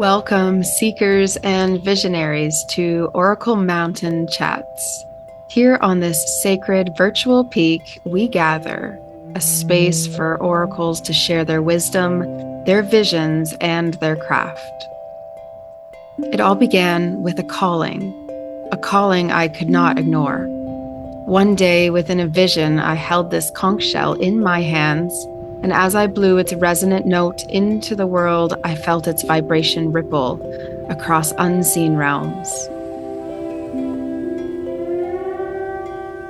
Welcome, seekers and visionaries, to Oracle Mountain Chats. Here on this sacred virtual peak, we gather a space for oracles to share their wisdom, their visions, and their craft. It all began with a calling I could not ignore. One day, within a vision, I held this conch shell in my hands, and as I blew its resonant note into the world, I felt its vibration ripple across unseen realms.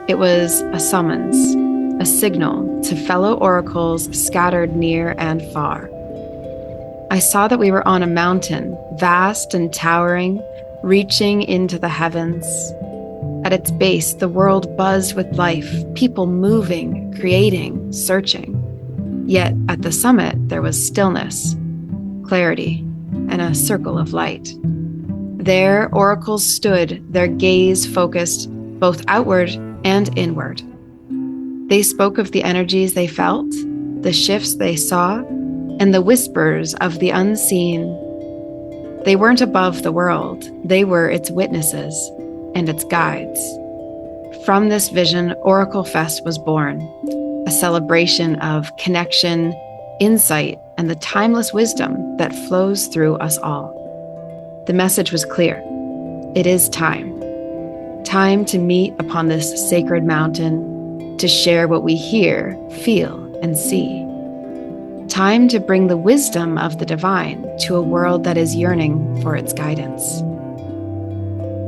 It was a summons, a signal to fellow oracles scattered near and far. I saw that we were on a mountain, vast and towering, reaching into the heavens. At its base, the world buzzed with life, people moving, creating, searching. Yet at the summit, there was stillness, clarity, and a circle of light. There, oracles stood, their gaze focused both outward and inward. They spoke of the energies they felt, the shifts they saw, and the whispers of the unseen. They weren't above the world, they were its witnesses and its guides. From this vision, OracleFest was born, a celebration of connection, insight, and the timeless wisdom that flows through us all. The message was clear. It is time. Time to meet upon this sacred mountain, to share what we hear, feel, and see. Time to bring the wisdom of the divine to a world that is yearning for its guidance.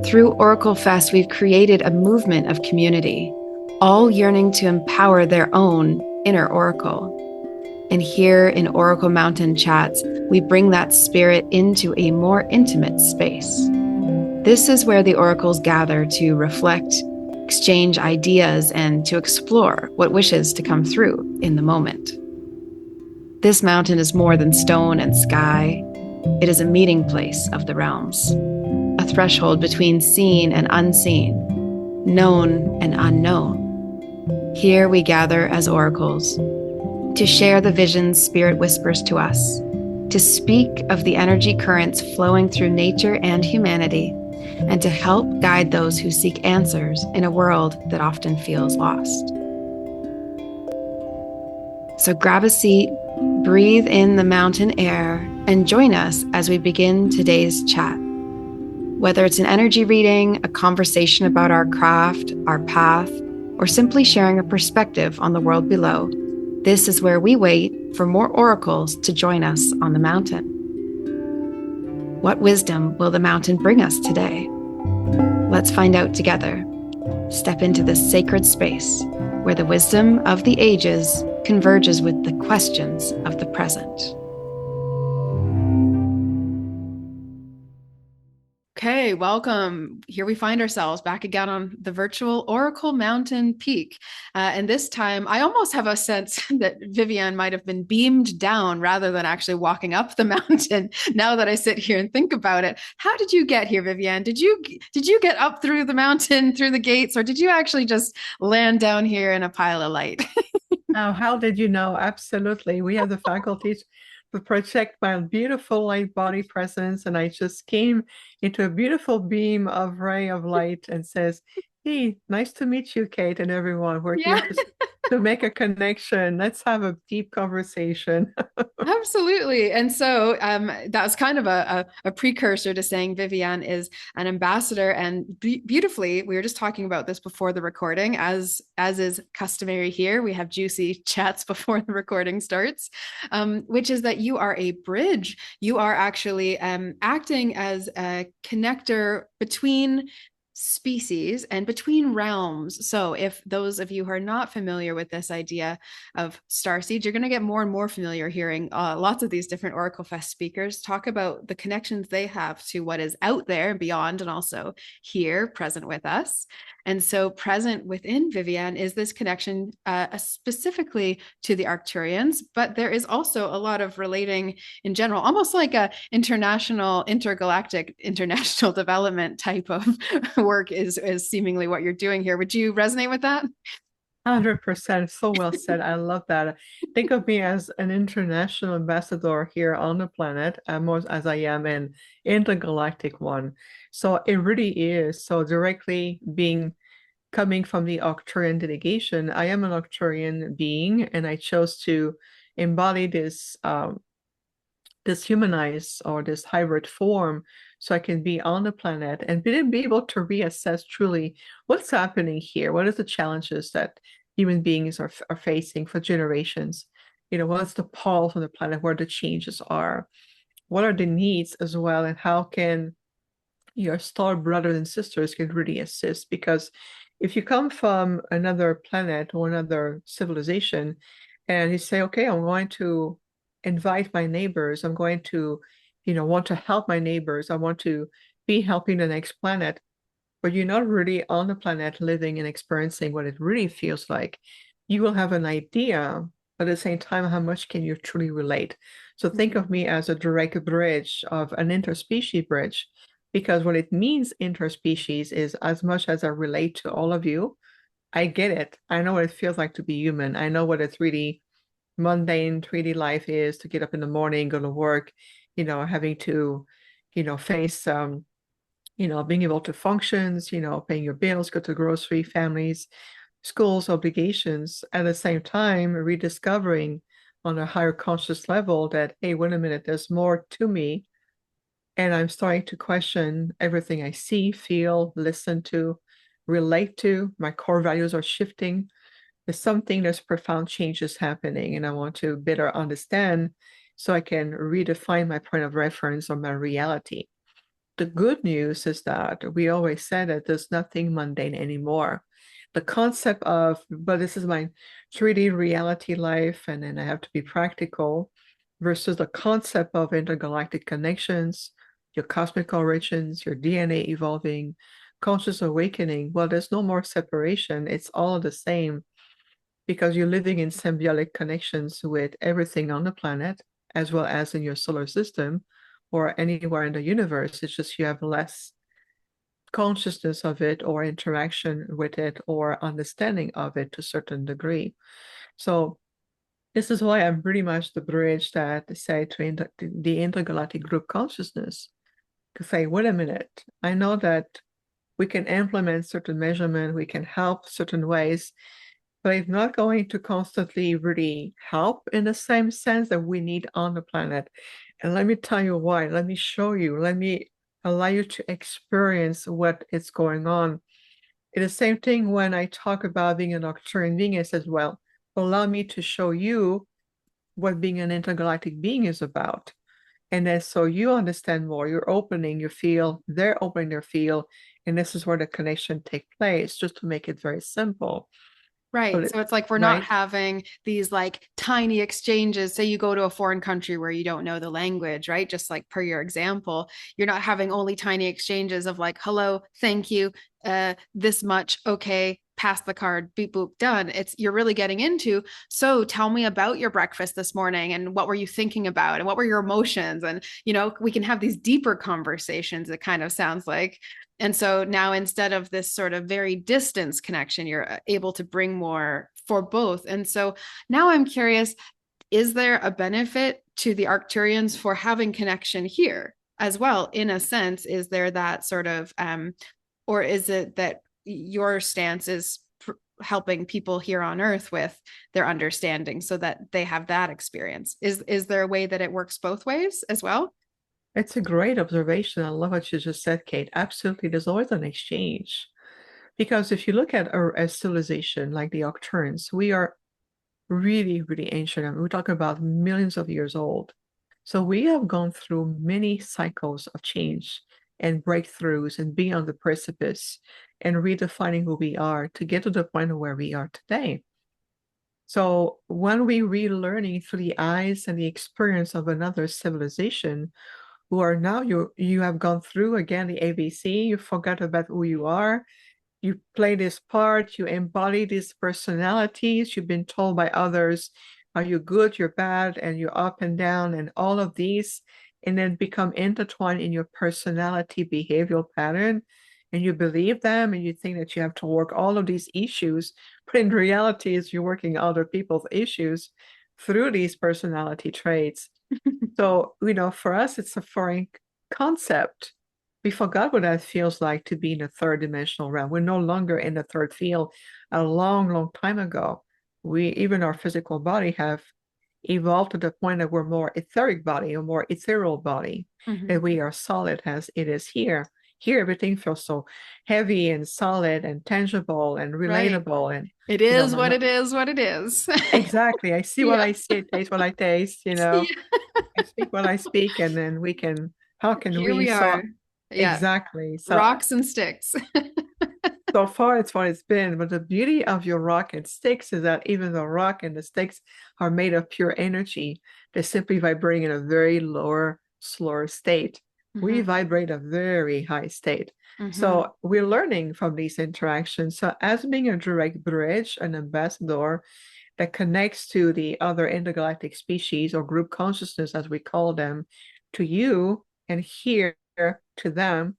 Through OracleFest, we've created a movement of community, all yearning to empower their own inner oracle. And here in Oracle Mountain Chats, we bring that spirit into a more intimate space. This is where the oracles gather to reflect, exchange ideas, and to explore what wishes to come through in the moment. This mountain is more than stone and sky. It is a meeting place of the realms, a threshold between seen and unseen, known and unknown. Here we gather as oracles to share the visions Spirit whispers to us, to speak of the energy currents flowing through nature and humanity, and to help guide those who seek answers in a world that often feels lost. So grab a seat, breathe in the mountain air, and join us as we begin today's chat. Whether it's an energy reading, a conversation about our craft, our path, or simply sharing a perspective on the world below, this is where we wait for more oracles to join us on the mountain. What wisdom will the mountain bring us today? Let's find out together. Step into this sacred space where the wisdom of the ages converges with the questions of the present. Okay, welcome. Here we find ourselves back again on the virtual Oracle Mountain Peak. And this time, I almost have a sense that Viviane might have been beamed down rather than actually walking up the mountain. Now that I sit here and think about it, how did you get here, Viviane? Did you get up through the mountain, through the gates, or did you actually just land down here in a pile of light? Now, how did you know? Absolutely. We have the faculty to project my beautiful light body presence, and I just came into a beautiful beam of ray of light and says, "Hey, nice to meet you, Kate, and everyone. We're here Yeah. to make a connection. Let's have a deep conversation." Absolutely. And so that was kind of a precursor to saying Viviane is an ambassador. And beautifully, we were just talking about this before the recording, as is customary here. We have juicy chats before the recording starts, which is that you are a bridge. You are actually acting as a connector between species and between realms. So if those of you who are not familiar with this idea of starseed, you're going to get more and more familiar hearing lots of these different OracleFest speakers talk about the connections they have to what is out there and beyond, and also here present with us. And so present within Viviane is this connection specifically to the Arcturians, but there is also a lot of relating in general, almost like a intergalactic, international development type of work is seemingly what you're doing here. Would you resonate with that? 100%. So well said. I love that. Think of me as an international ambassador here on the planet, most as I am an intergalactic one. So it really is. So directly being coming from the Arcturian delegation, I am an Arcturian being, and I chose to embody this humanized or this hybrid form so I can be on the planet and be able to reassess truly what's happening here. What are the challenges that human beings are facing for generations? You know, what's the pulse on the planet, where the changes are? What are the needs as well? And how can your star brothers and sisters can really assist? Because if you come from another planet or another civilization and you say, okay, I'm going to invite my neighbors, I'm going to, want to help my neighbors, I want to be helping the next planet, but you're not really on the planet living and experiencing what it really feels like, you will have an idea, but at the same time, how much can you truly relate? So think of me as a direct bridge of an interspecies bridge, because what it means interspecies is as much as I relate to all of you, I get it. I know what it feels like to be human. I know what it's really mundane 3D life is to get up in the morning, go to work, having to, face being able to functions, paying your bills, go to grocery, families, schools, obligations, at the same time rediscovering on a higher conscious level that, hey, wait a minute, there's more to me. And I'm starting to question everything I see, feel, listen to, relate to. My core values are shifting. There's profound changes happening, and I want to better understand so I can redefine my point of reference or my reality. The good news is that we always said that there's nothing mundane anymore. The concept of, but this is my 3D reality life, and then I have to be practical, versus the concept of intergalactic connections, your cosmic origins, your DNA evolving, conscious awakening. Well, there's no more separation. It's all the same because you're living in symbiotic connections with everything on the planet, as well as in your solar system or anywhere in the universe. It's just you have less consciousness of it or interaction with it or understanding of it to a certain degree. So this is why I'm pretty much the bridge that say to the intergalactic group consciousness to say, wait a minute, I know that we can implement certain measurement, we can help certain ways, but it's not going to constantly really help in the same sense that we need on the planet. And let me tell you why. Let me show you. Let me allow you to experience what is going on. It's the same thing when I talk about being an Arcturian being. I says, well, allow me to show you what being an intergalactic being is about. And then so you understand more, you're opening your field, they're opening their field, and this is where the connection take place, just to make it very simple. Right. So it's like we're not Right? having these like tiny exchanges. Say you go to a foreign country where you don't know the language, right? Just like per your example, you're not having only tiny exchanges of like, hello, thank you, this much, okay, pass the card, beep boop, done. It's you're really getting into. So tell me about your breakfast this morning and what were you thinking about and what were your emotions? And we can have these deeper conversations, it kind of sounds like. And so now instead of this sort of very distance connection, you're able to bring more for both. And so now I'm curious, is there a benefit to the Arcturians for having connection here as well? In a sense, is there that sort of, or is it that your stance is helping people here on Earth with their understanding so that they have that experience? Is there a way that it works both ways as well? It's a great observation. I love what you just said, Kate. Absolutely. There's always an exchange. Because if you look at a civilization like the Arcturians, we are really, really ancient. I mean, we're talking about millions of years old. So we have gone through many cycles of change and breakthroughs and being on the precipice and redefining who we are to get to the point of where we are today. So when we relearning through the eyes and the experience of another civilization, who are now you have gone through again the ABC, you forgot about who you are, you play this part, you embody these personalities, you've been told by others, are you good, you're bad, and you're up and down, and all of these, and then become intertwined in your personality behavioral pattern, and you believe them, and you think that you have to work all of these issues But in reality, is you're working other people's issues through these personality traits. So, for us, it's a foreign concept. We forgot what that feels like to be in a third dimensional realm. We're no longer in the third field. A long, long time ago, even our physical body have evolved to the point that we're more etheric body, a more ethereal body, that we are solid as it is here. Here, everything feels so heavy and solid and tangible and Right. relatable. And, It is what no, it is, what it is. exactly. I see what Yeah. I see, I taste what I taste, Yeah. I speak what I speak, and then how can Here we? we So, are. Yeah. exactly. Rocks and sticks. So far, it's what it's been. But the beauty of your rock and sticks is that even the rock and the sticks are made of pure energy. They're simply vibrating in a very lower, slower state. We Hmm. vibrate a very high state. Hmm. So we're learning from these interactions. So as being a direct bridge, an ambassador that connects to the other intergalactic species or group consciousness, as we call them, to you and here to them,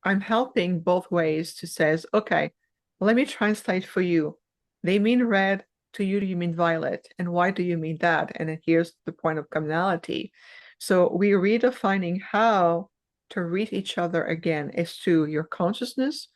I'm helping both ways to says, okay, let me translate for you. They mean red, to you, do you mean violet? And why do you mean that? And then here's the point of commonality. So we're redefining how to read each other again. It's to your consciousness,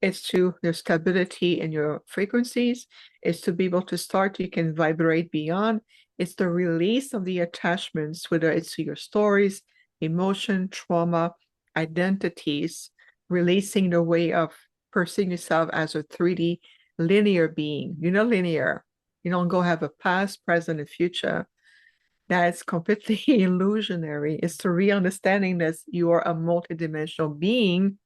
it's to your stability in your frequencies, it's to be able to start, you can vibrate beyond. It's the release of the attachments, whether it's to your stories, emotion, trauma, identities, releasing the way of perceiving yourself as a 3D linear being. You're not linear. You don't go have a past, present, and future. That's completely illusionary. It's the real understanding that you are a multidimensional being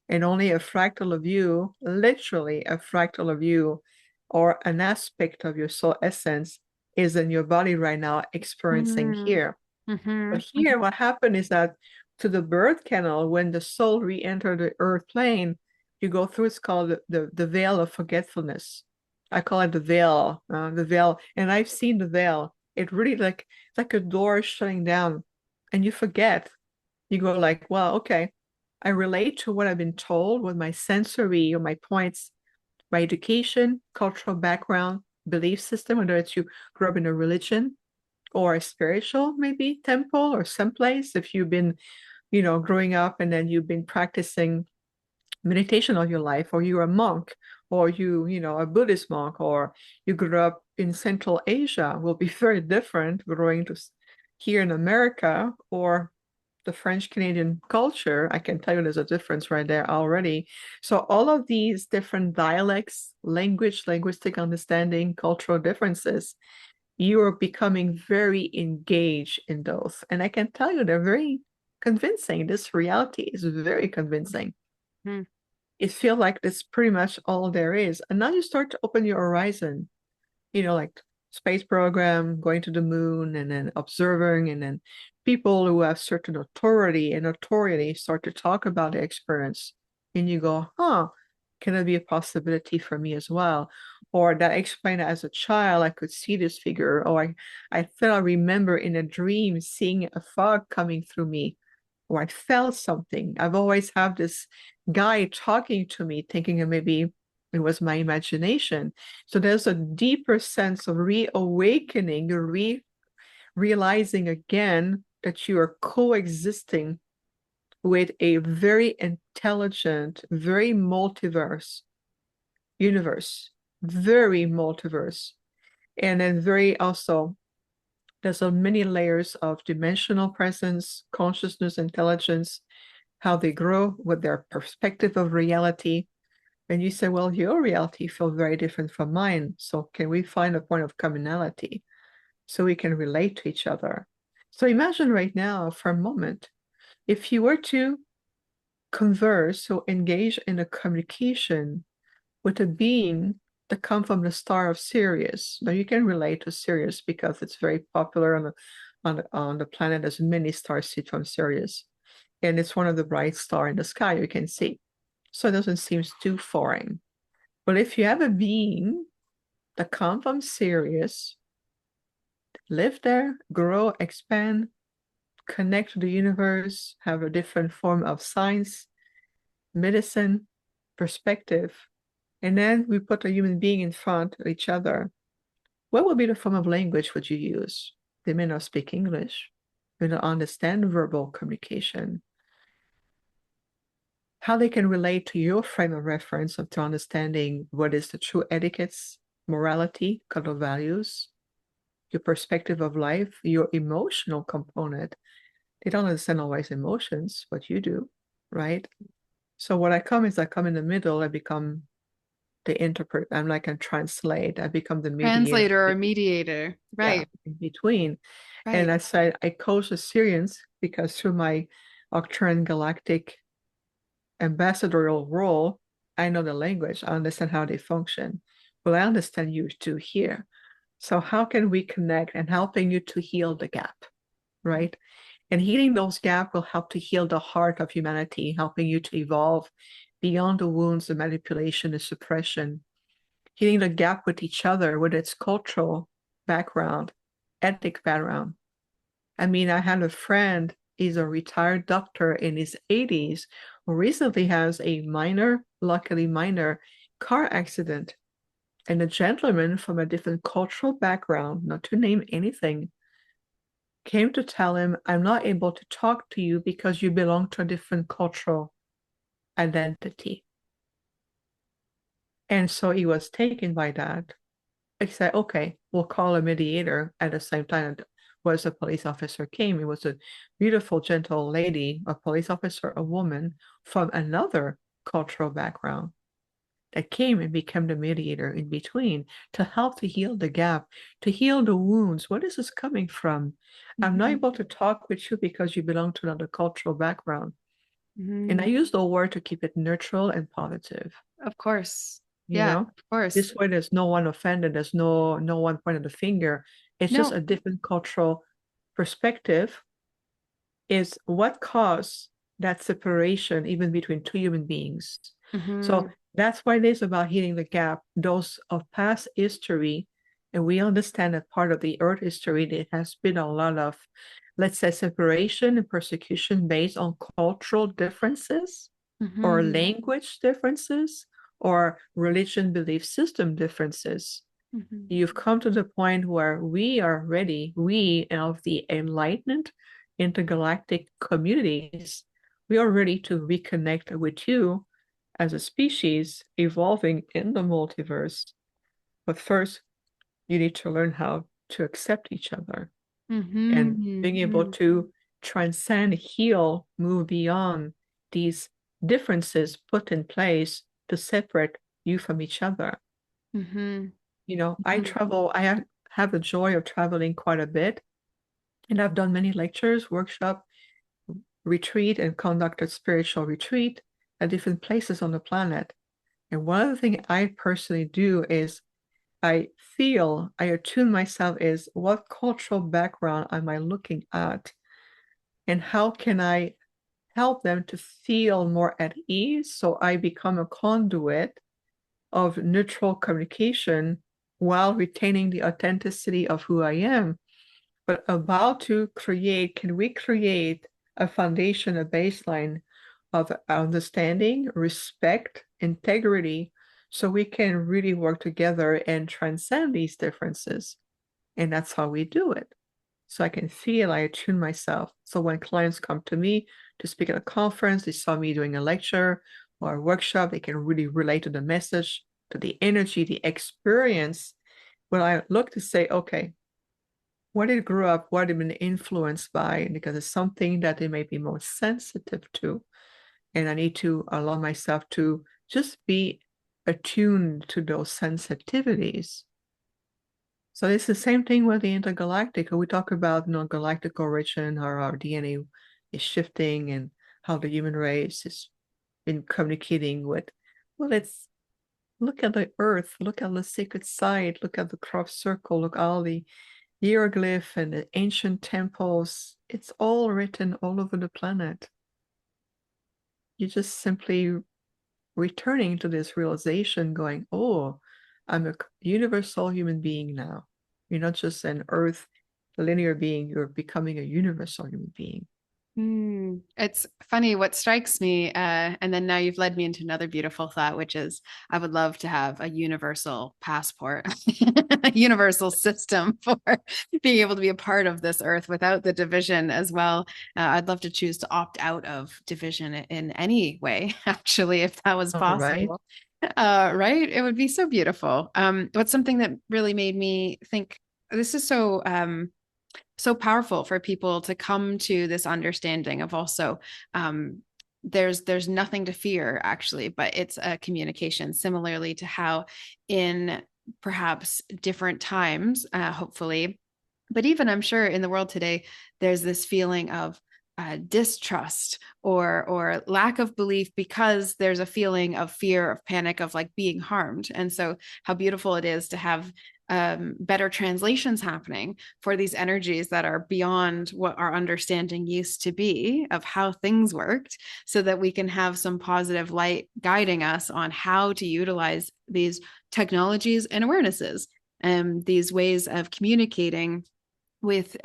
and only a fractal of you, literally a fractal of you, or an aspect of your soul essence is in your body right now experiencing Hmm. here. Hmm. But here, what happened is that to the birth canal, when the soul re-entered the earth plane, you go through, it's called the veil of forgetfulness. I call it the veil. And I've seen the veil. It really it's like a door shutting down and you forget. You go like, well, okay, I relate to what I've been told with my sensory or my points, my education, cultural background, belief system, whether it's you grew up in a religion or a spiritual, maybe temple or someplace. If you've been, growing up and then you've been practicing meditation all your life, or you're a monk, or a Buddhist monk, or you grew up in Central Asia, will be very different growing to here in America or the French Canadian culture. I can tell you there's a difference right there already. So all of these different dialects, linguistic understanding, cultural differences, you are becoming very engaged in those. And I can tell you they're very convincing. This reality is very convincing. Hmm. It feels like that's pretty much all there is. And now you start to open your horizon, like space program, going to the moon, and then observing, and then people who have certain authority and authority start to talk about their experience. And you go, huh, can it be a possibility for me as well? Or that I explained as a child, I could see this figure, or I thought I remember in a dream seeing a fog coming through me, or I felt something. I've always had this guy talking to me, thinking maybe it was my imagination. So there's a deeper sense of reawakening, realizing again that you are coexisting with a very intelligent, very multiverse universe, very multiverse. And then very also, there's so many layers of dimensional presence, consciousness, intelligence, how they grow with their perspective of reality. And you say, well, your reality feels very different from mine. So can we find a point of commonality so we can relate to each other? So imagine right now for a moment, if you were to converse or engage in a communication with a being that come from the star of Sirius. Now you can relate to Sirius because it's very popular on the planet. There's many stars seen from Sirius, and it's one of the bright stars in the sky you can see. So it doesn't seem too foreign. But if you have a being that come from Sirius, live there, grow, expand, connect to the universe, have a different form of science, medicine, perspective, and then we put a human being in front of each other, what would be the form of language would you use? They may not speak English, they don't understand verbal communication. How they can relate to your frame of reference of to understanding what is the true etiquettes, morality, core values, your perspective of life, your emotional component. They don't understand always emotions, but you do, right? So what I come is I come in the middle, I become the interpret. I'm like a translate. I become the mediator. Translator or mediator. Yeah, Right. in between. And Right. I said I coach the Syrians because through my Arcturian Galactic ambassadorial role, I know the language, I understand how they function. Well, I understand you too here. So how can we connect and helping you to heal the gap, right? And healing those gaps will help to heal the heart of humanity, helping you to evolve beyond the wounds, the manipulation, the suppression, healing the gap with each other, with its cultural background, ethnic background. I mean, I had a friend, he's a retired doctor in his 80s, who recently has a minor, luckily minor, car accident. And a gentleman from a different cultural background, not to name anything, came to tell him, I'm not able to talk to you because you belong to a different cultural identity. And so he was taken by that. I said, okay, we'll call a mediator. At the same time, was a police officer came. It was a beautiful, gentle lady, a police officer, a woman from another cultural background that came and became the mediator in between to help to heal the gap, to heal the wounds. Where is this coming from? I'm not Mhm. able to talk with you because you belong to another cultural background. And I Mhm. use the word to keep it neutral and positive. Of course. You Yeah, know, of course. this way there's no one offended, there's no one pointing the finger. It's just No. a different cultural perspective is what caused that separation even between two human beings. So Mhm. that's why it is about healing the gap, those of past history. And we understand that part of the earth history, there has been a lot of, let's say, separation and persecution based on cultural differences or Mhm. language differences or religion belief system differences. Mhm. You've come to the point where we are ready, we of the enlightened intergalactic communities, we are ready to reconnect with you as a species evolving in the multiverse. But first, you need to learn how to accept each other and being able Mhm. to transcend, heal, move beyond these differences put in place to separate you from each other. Mhm. You know, I Mhm. travel, have the joy of traveling quite a bit, and I've done many lectures, workshop, retreat, and conducted spiritual retreat at different places on the planet. And one of the things I personally do is I attune myself is what cultural background am I looking at? And how can I help them to feel more at ease so I become a conduit of neutral communication while retaining the authenticity of who I am, but about to create, can we create a foundation, a baseline of understanding, respect, integrity, so we can really work together and transcend these differences? And that's how we do it. So I can feel, I attune myself. So when clients come to me to speak at a conference, they saw me doing a lecture or a workshop, they can really relate to the message, to the energy, the experience. When I look to say, okay, what it grew up, what it been influenced by, because it's something that they may be more sensitive to. And I need to allow myself to just be attuned to those sensitivities. So it's the same thing with the intergalactic. We talk about galactic origin, how our DNA is shifting and how the human race has been communicating with. Well, it's look at the earth, look at the sacred site, look at the crop circle, look at all the hieroglyph and the ancient temples. It's all written all over the planet. You're just simply returning to this realization, going, oh, I'm a universal human being now. You're not just an earth linear being, you're becoming a universal human being. It's funny what strikes me, and then now you've led me into another beautiful thought, which is I would love to have a universal passport, a universal system for being able to be a part of this earth without the division as well. I'd love to choose to opt out of division in any way, actually, if that was All right. possible. Right? It would be so beautiful. What's something that really made me think this is so powerful for people to come to this understanding of also there's nothing to fear actually, but it's a communication similarly to how in perhaps different times, hopefully, but even I'm sure in the world today, there's this feeling of distrust or lack of belief because there's a feeling of fear, of panic, of like being harmed. And so, how beautiful it is to have better translations happening for these energies that are beyond what our understanding used to be of how things worked, so that we can have some positive light guiding us on how to utilize these technologies and awarenesses and these ways of communicating with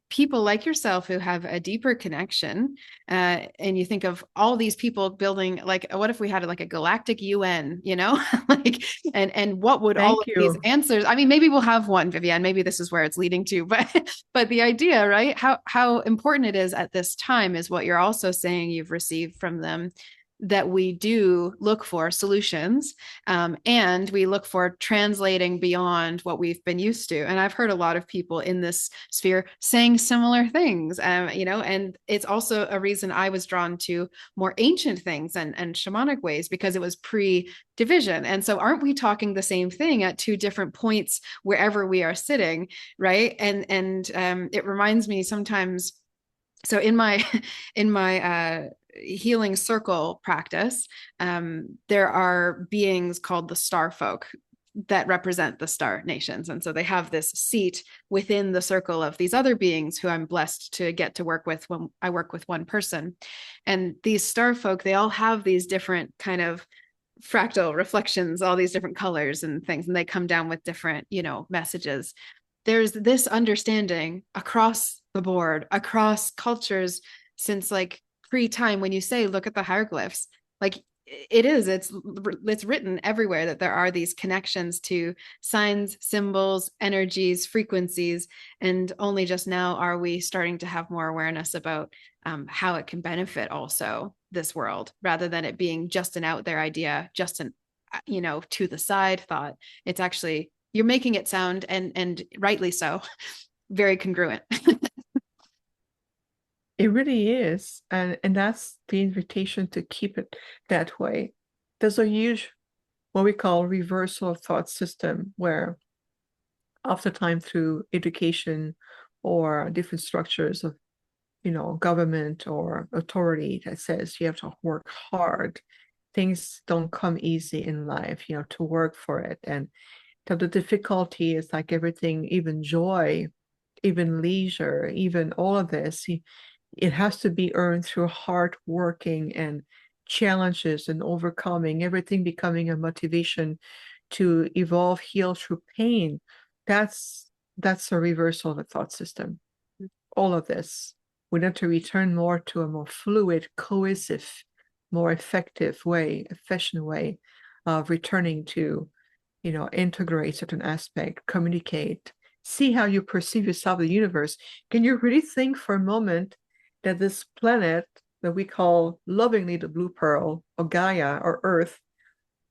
people like yourself who have a deeper connection. And you think of all these people building, like, what if we had like a galactic UN, like, and what would all Thank of these you. answers, I mean, maybe we'll have one, Viviane, maybe this is where it's leading to, but the idea, right? How important it is at this time is what you're also saying you've received from them, that we do look for solutions, and we look for translating beyond what we've been used to. And I've heard a lot of people in this sphere saying similar things, and it's also a reason I was drawn to more ancient things and shamanic ways, because it was pre-division. And so aren't we talking the same thing at two different points wherever we are sitting, right? And it reminds me sometimes, so in my healing circle practice, there are beings called the star folk that represent the star nations. And so they have this seat within the circle of these other beings who I'm blessed to get to work with when I work with one person. And these star folk, they all have these different kind of fractal reflections, all these different colors and things, and they come down with different, messages. There's this understanding across the board, across cultures, since like pre-time. When you say look at the hieroglyphs, like it's written everywhere that there are these connections to signs, symbols, energies, frequencies, and only just now are we starting to have more awareness about how it can benefit also this world, rather than it being just an out there idea, just an to the side thought. It's actually, you're making it sound, and rightly so, very congruent. It really is. And that's the invitation to keep it that way. There's a huge, what we call reversal of thought system, where oftentimes through education or different structures of, government or authority that says you have to work hard. Things don't come easy in life, to work for it. And that the difficulty is like everything, even joy, even leisure, even all of this, it has to be earned through hard working and challenges and overcoming, everything becoming a motivation to evolve, heal through pain. That's a reversal of the thought system. All of this. We need to return more to a more fluid, cohesive, more effective way, efficient way of returning to, integrate certain aspect, communicate, see how you perceive yourself in the universe. Can you really think for a moment that this planet that we call lovingly the blue pearl or Gaia or Earth,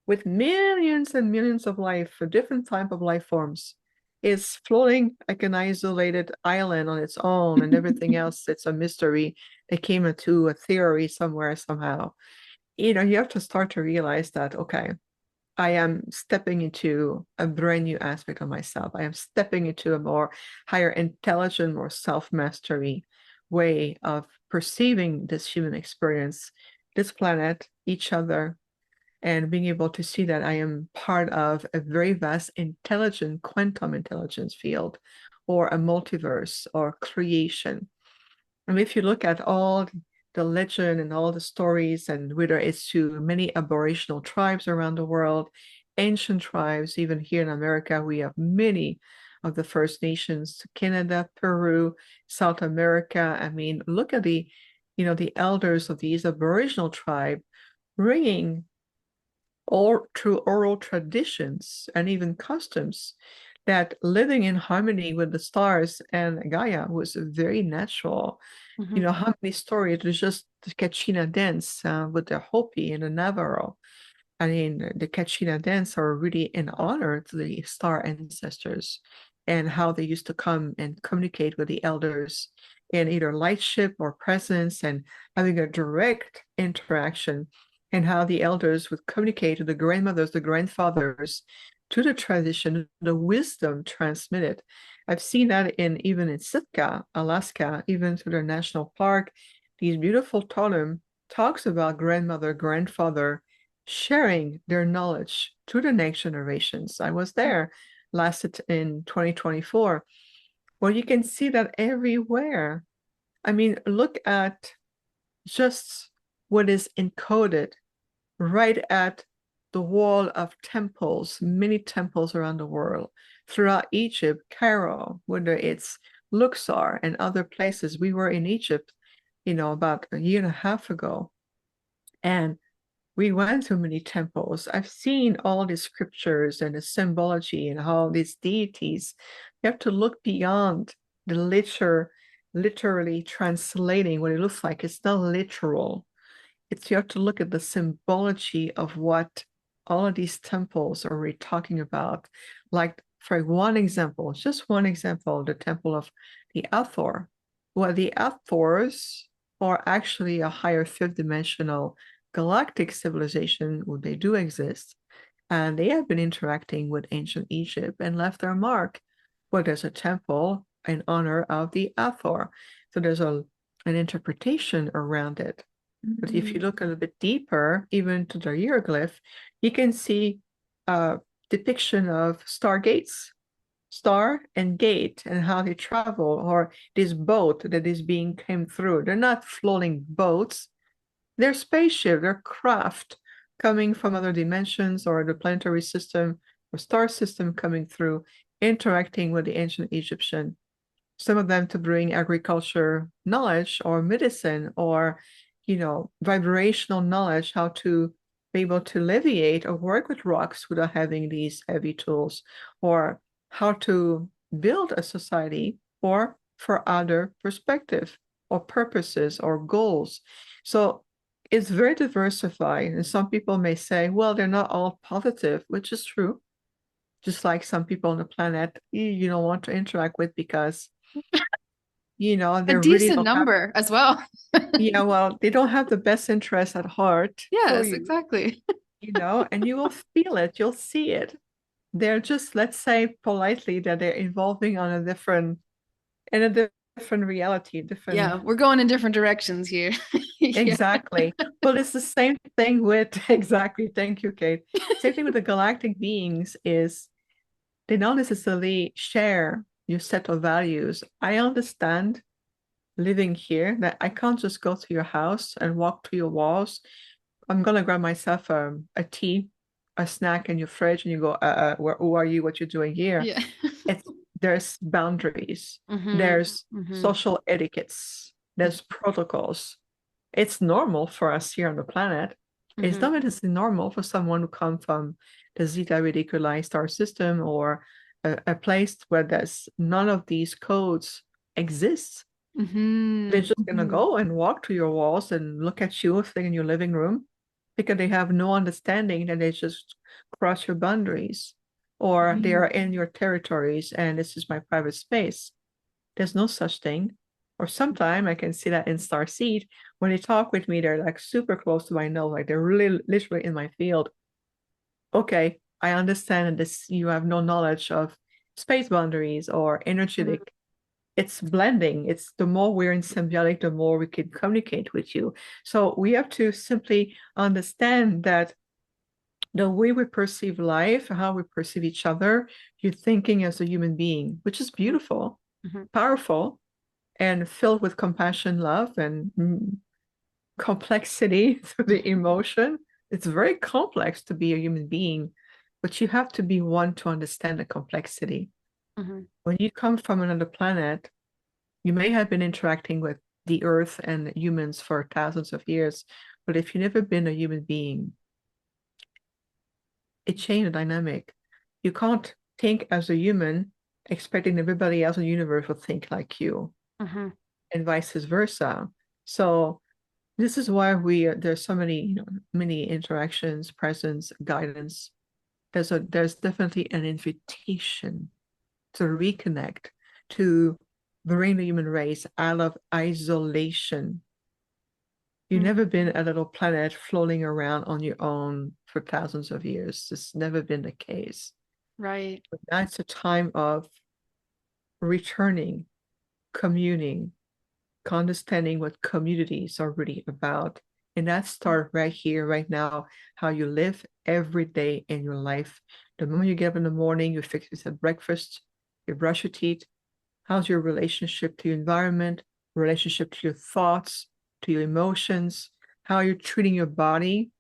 with millions and millions of life, for different type of life forms, is floating like an isolated island on its own, and everything else, it's a mystery that came into a theory somewhere, somehow. You have to start to realize that, okay, I am stepping into a brand new aspect of myself. I am stepping into a more higher intelligent, more self-mastery way of perceiving this human experience, this planet, each other, and being able to see that I am part of a very vast intelligent quantum intelligence field, or a multiverse or creation. And if you look at all the legend and all the stories, and whether it's to many aboriginal tribes around the world, ancient tribes, even here in America, we have many of the First Nations to Canada, Peru, South America. I mean, look at the, the elders of these Aboriginal tribe bringing all through oral traditions and even customs that living in harmony with the stars and Gaia was very natural. Mm-hmm. How many stories? There's just the Kachina dance with the Hopi and the Navarro. I mean, the Kachina dance are really in honor to the star ancestors and how they used to come and communicate with the elders in either lightship or presence and having a direct interaction, and how the elders would communicate to the grandmothers, the grandfathers, to the tradition, the wisdom transmitted. I've seen that even in Sitka, Alaska, even to their national park. These beautiful totem talks about grandmother, grandfather sharing their knowledge to the next generations. I was there last in 2024. Well, you can see that everywhere. I mean, look at just what is encoded right at the wall of temples, many temples around the world, throughout Egypt, Cairo, whether it's Luxor and other places. We were in Egypt, about a year and a half ago, and we went to many temples. I've seen all the scriptures and the symbology and how these deities, you have to look beyond the literally translating what it looks like. It's not literal. You have to look at the symbology of what all of these temples are we talking about. Like for one example, just one example, the temple of the Hathor. Well, the Hathors are actually a higher fifth dimensional galactic civilization. Well, they do exist, and they have been interacting with ancient Egypt and left their mark. Well, there's a temple in honor of the Hathor, so there's an interpretation around it. But if you look a little bit deeper, even to the hieroglyph, you can see a depiction of stargates, star and gate, and how they travel, or this boat that is being came through. They're not floating boats. They're spaceship, they're craft coming from other dimensions or the planetary system or star system coming through, interacting with the ancient Egyptian. Some of them to bring agriculture knowledge or medicine or vibrational knowledge, how to be able to alleviate or work with rocks without having these heavy tools, or how to build a society or for other perspective or purposes or goals. So it's very diversified. And some people may say, well, they're not all positive, which is true. Just like some people on the planet you don't want to interact with because A they really decent don't have, number as well. well, they don't have the best interest at heart for Yes, you, exactly. and you will feel it, you'll see it. They're just, let's say politely, that they're evolving on in a different reality, different. Yeah, we're going in different directions here. Yeah. Exactly. Well, it's the same thing with exactly. Thank you, Kate. Same thing with the galactic beings is they don't necessarily share your set of values. I understand living here that I can't just go to your house and walk to your walls. I'm gonna grab myself a tea, a snack in your fridge, and you go, who are you? What you doing here? Yeah. It's There's boundaries, Mm-hmm. there's Mm-hmm. social etiquettes, there's protocols. It's normal for us here on the planet. It's Mm-hmm. not necessarily normal for someone who come from the Zeta Reticuli star system or a place where there's none of these codes exist. They're Mm-hmm. just gonna Mm-hmm. go and walk to your walls and look at you sitting in your living room because they have no understanding that they just cross your boundaries or they are in your territories and this is my private space. There's no such thing. Or sometimes I can see that in Starseed when they talk with me, they're like super close to my nose, like they're really literally in my field. Okay, I understand that this you have no knowledge of space boundaries or energetic. It's blending. It's the more we're in symbiotic, the more we can communicate with you. So we have to simply understand that the way we perceive life, how we perceive each other, you're thinking as a human being, which is beautiful, Mm-hmm. powerful, and filled with compassion, love, and complexity to the emotion. It's very complex to be a human being, but you have to be one to understand the complexity. Mm-hmm. When you come from another planet, you may have been interacting with the Earth and humans for thousands of years, but if you've never been a human being, it changed the dynamic. You can't think as a human expecting everybody else in the universe will think like you, Mm-hmm. and vice versa. So this is why there's so many, many interactions, presence, guidance. There's definitely an invitation to reconnect, to bring the human race out of isolation. You've never been a little planet floating around on your own for thousands of years. It's never been the case. Right. But now it's a time of returning, communing, understanding what communities are really about. And that starts right here, right now, how you live every day in your life. The moment you get up in the morning, you fix yourself breakfast, you brush your teeth. How's your relationship to your environment, relationship to your thoughts, to your emotions, how you're treating your body,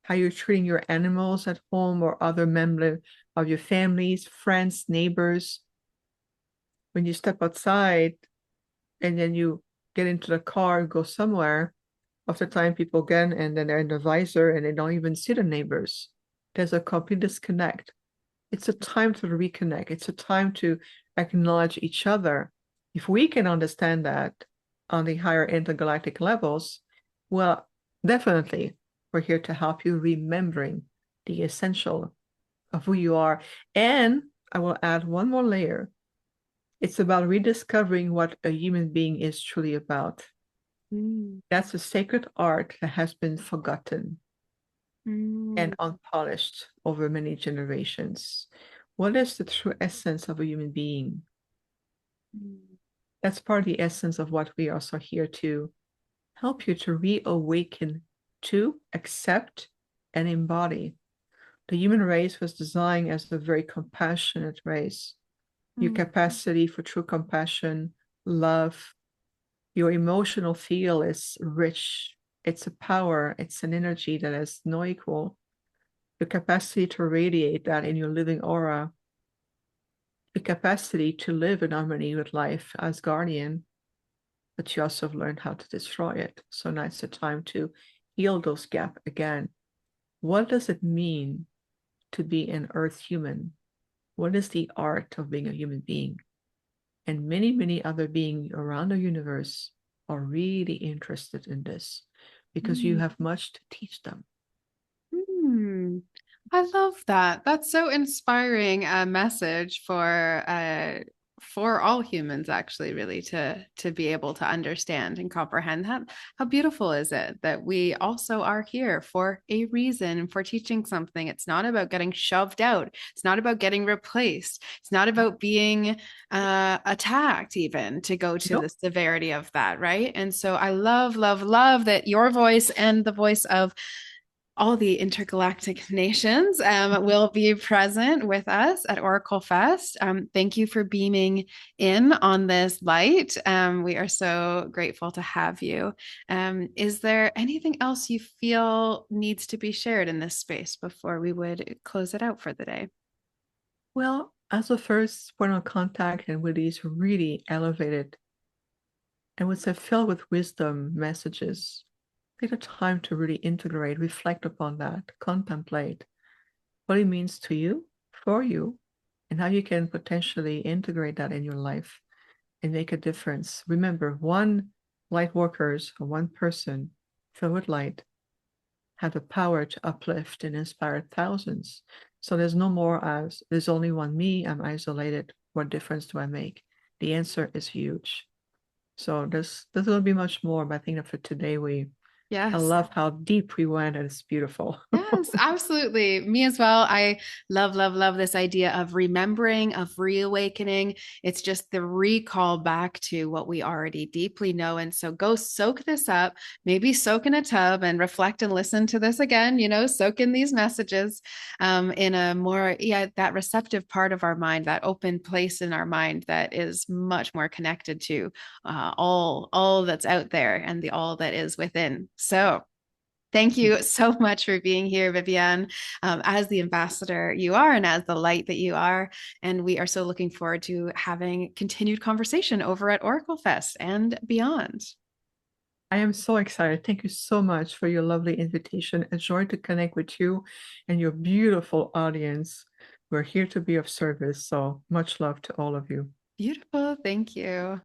how you're treating your animals at home or other members of your families, friends, neighbors. When you step outside and then you get into the car, go somewhere, after time people get and then they're in the visor and they don't even see the neighbors. There's a complete disconnect. It's a time to reconnect. It's a time to acknowledge each other. If we can understand that on the higher intergalactic levels, well, definitely we're here to help you remembering the essential of who you are. And I will add one more layer. It's about rediscovering what a human being is truly about. Mm. That's a sacred art that has been forgotten Mm. and unpolished over many generations. What is the true essence of a human being? Mm. That's part of the essence of what we are also here to help you to reawaken to accept and embody. The human race was designed as a very compassionate race. Your Mm. capacity for true compassion, love, your emotional field is rich. It's a power, it's an energy that has no equal. The capacity to radiate that in your living aura, the capacity to live in harmony with life as guardian, but you also have learned how to destroy it. So now it's the time to heal those gaps again. What does it mean to be an earth human? What is the art of being a human being? And many, many other beings around the universe are really interested in this because you Mm. have much to teach them. Hmm. I love that. That's so inspiring a message for all humans actually really to be able to understand and comprehend that. How beautiful is it that we also are here for a reason, for teaching something. It's not about getting shoved out. It's not about getting replaced. It's not about being attacked even to go to the Nope. severity of that, right? And so I love, love, love that your voice and the voice of all the intergalactic nations will be present with us at OracleFest. Thank you for beaming in on this light. We are so grateful to have you. Is there anything else you feel needs to be shared in this space before we would close it out for the day? Well, as a first point of contact and with these really elevated, I would say filled with wisdom messages, take the time to really integrate, reflect upon that, contemplate what it means to you, for you, and how you can potentially integrate that in your life and make a difference. Remember, one light workers or one person filled with light have the power to uplift and inspire thousands. So there's no more as there's only one me, I'm isolated. What difference do I make? The answer is huge. So there's going to be much more, but I think that for today I Yes. love how deep we went and it's beautiful. Yes, absolutely. Me as well. I love, love, love this idea of remembering, of reawakening. It's just the recall back to what we already deeply know. And so go soak this up, maybe soak in a tub and reflect and listen to this again, soak in these messages in a more, yeah, that receptive part of our mind, that open place in our mind that is much more connected to all that's out there and the all that is within. So Thank you so much for being here, Viviane, as the ambassador you are and as the light that you are. And we are so looking forward to having continued conversation over at OracleFest and beyond. I am so excited. Thank you so much for your lovely invitation. A joy to connect with you and your beautiful audience. We're here to be of service. So much love to all of you. Beautiful. Thank you.